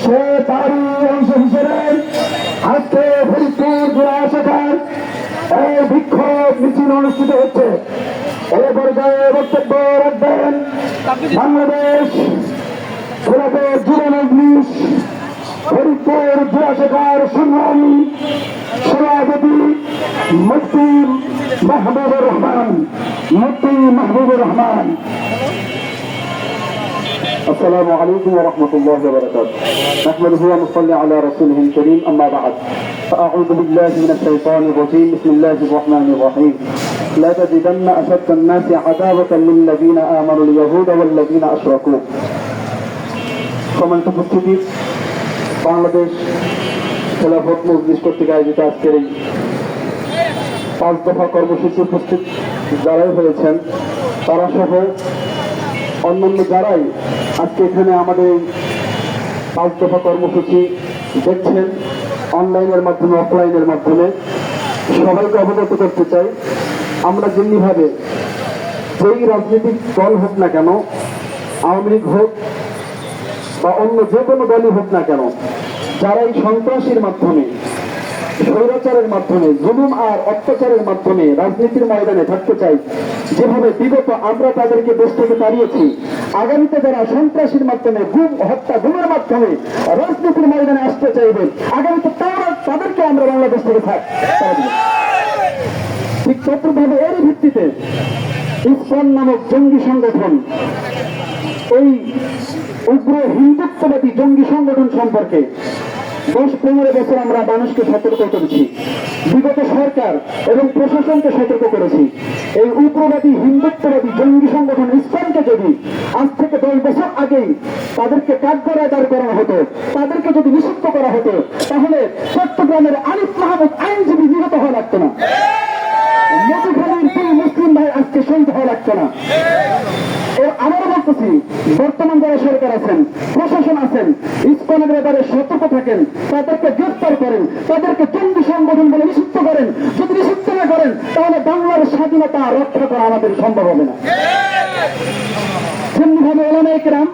সে তারই অংশ হিসেবে আজকে ফরিদপুর জেলা শাখার এই বিক্ষোভ মিছিল অনুষ্ঠিত হচ্ছে। এই পর্যায়ে বক্তব্য রাখবেন বাংলাদেশ খেলাফত যুব মজলিস ফরিদপুর জেলা শাখার সংগ্রামী সভাপতি মুফতি মাহবুবুর রহমান। السلام عليكم ورحمة الله وبركاته. نحمده ونصلي على رسوله الكريم. أما بعد فأعوذ بالله من الشيطان الرجيم. بسم الله الرحمن الرحيم. لا تجدن أشد الناس عداوة للذين آمنوا اليهود والذين أشركوا. সম্মানিত উপস্থিতি, বাংলাদেশ খেলাফত মজলিস কর্তৃক আয়োজিত আজকের এই 5 দফা কর্মসূচি উপস্থিত যারাই হয়েছেন তারা সহ অন্যান্য যারাই আজকে এখানে আমাদের 5 দফা কর্মসূচি দেখছেন অনলাইনের মাধ্যমে অফলাইনের মাধ্যমে, সবাইকে অবগত করতে চাই আমরা যেমনিভাবে যেই রাজনৈতিক দল হোক না কেন, আওয়ামী লীগ হোক বা অন্য যে কোনো দলই হোক না কেন, যারা এই সন্ত্রাসীর মাধ্যমে স্বৈরাচারের মাধ্যমে জুলুম আর অত্যাচারের মাধ্যমে রাজনীতির ময়দানে থাকতে চাই, যেভাবে বিগত আমরা তাদেরকে দেশ থেকে তাড়িয়েছি, আগামীতে যারা সন্ত্রাসীর মাধ্যমে গুম হত্যা গুমের মাধ্যমে রাজনীতির ময়দানে আসতে চাইবে, আগামীতে তাদেরকে আমরা বাংলাদেশ থেকে ঠিক তদ্রুপভাবে এর ভিত্তিতে ইসলাম নামক জঙ্গি সংগঠন, এই উগ্র হিন্দুত্ববাদী জঙ্গি সংগঠন সম্পর্কে 10-15 বছর আমরা মানুষকে সতর্ক করেছি, বিগত সরকার এবং প্রশাসনকে সতর্ক করেছি। এই উগ্রবাদী হিন্দুত্ববাদী জঙ্গি সংগঠন ইসলামকে যদি আজ থেকে 10 বছর আগেই তাদেরকে কাঠগড়ায় দাঁড় করানো হতো, তাদেরকে যদি নিষিদ্ধ করা হতো, তাহলে চট্টগ্রামের আরিফ মাহমুদ আইনজীবী নিহত হওয়া লাগতো না, মধুখালীর 2 মুসলিম ভাই আজকে শহীদ হওয়া লাগতো না। আবারও বলতেছি, বর্তমান যারা সরকার আছেন, প্রশাসন আছেন, ইসকনের ব্যাপারে সতর্ক থাকেন, তাদেরকে গ্রেফতার করেন, তাদেরকে জঙ্গি সংগঠন বলে নিষিদ্ধ করেন। যদি নিষিদ্ধ না করেন তাহলে বাংলার স্বাধীনতা রক্ষা করা আমাদের সম্ভব হবে না। যেমনিভাবে ওলামায়ে কেরাম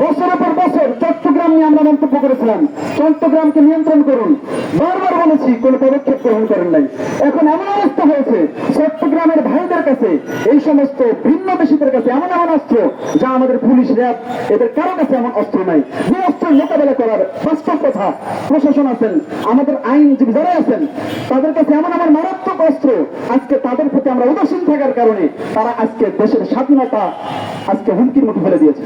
বছরের পর বছর চট্টগ্রাম নিয়ে আমরা মন্তব্য করেছিলাম, চট্টগ্রামকে নিয়ন্ত্রণ করুন, বারবার বলেছি, কোন পদক্ষেপ গ্রহণ করেন নাই। এখন এমন অবস্থা হয়েছে চট্টগ্রামের ভাইদের কাছে, এই সমস্ত ভিন্ন দেশীদের কাছে এমন অস্ত্র যা আমাদের পুলিশ র্যাব এদের কারো কাছে এমন অস্ত্র নাই, যে অস্ত্র মোকাবেলা করার বাস্তব কথা প্রশাসন আছেন, আমাদের আইনজীবী যারা আছেন, তাদের কাছে এমন মারাত্মক অস্ত্র। আজকে তাদের প্রতি আমরা উদাসীন থাকার কারণে তারা আজকে দেশের স্বাধীনতা আজকে হুমকির মুখে ফেলে দিয়েছে।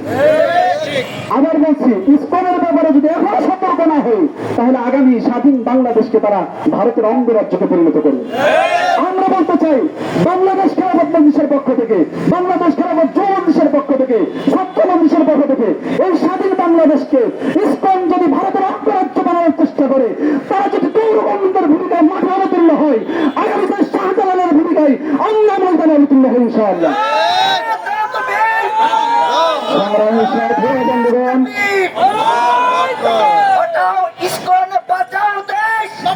আবার বলছি, ইসকনের ব্যাপারে যদি এখনো সতর্ক না হয় তাহলে আগামী স্বাধীন বাংলাদেশকে তারা ভারতের অঙ্গরাজ্যকে পরিণত করবে। আমরা বলতে চাই, বাংলাদেশ খেলাফত মজলিসের পক্ষ থেকে, বাংলাদেশ খেলাফত যুব মজলিসের পক্ষ থেকে, ছাত্র মজলিসের পক্ষ থেকে এই স্বাধীন বাংলাদেশকে ইসকন যদি ভারতের অঙ্গরাজ্য বানানোর চেষ্টা করে, তারা যদি গৌরবন্দের ভূমিকায় মাঠে অবতীর্ণ হয়, আগামীতে শাহজালালের ভূমিকায় অন্য ময়দানে অবতীর্ণ হয় ইনশাআল্লাহ।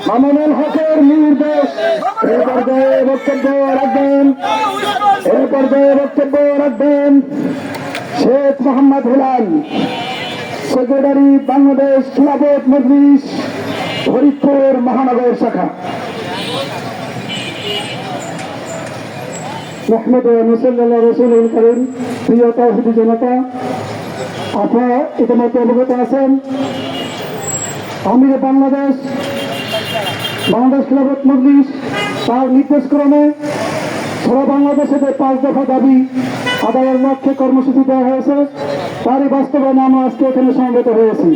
মামুনুল হকের নির্দেশ এ পর্যায়ে বক্তব্য রাখবেন শেখ মোহাম্মদ হেলাল, সেক্রেটারি বাংলাদেশ খেলাফত মজলিস ফরিদপুর মহানগর শাখা। মোহাম্মদ মুসাল্লাল্লাহু রাসূলুল কারীম। প্রিয় তাওহীদি জনতা, আপনারা ইতিমধ্যে অবগত আছেন, আমির বাংলাদেশ খেলাফত মজলিস তার নির্দেশক্রমে সারা বাংলাদেশে 5 দফা দাবি আদায়ের লক্ষ্যে কর্মসূচি দেওয়া হয়েছে, তারই বাস্তবায়নে আমরা আজকে এখানে সমবেত হয়েছি।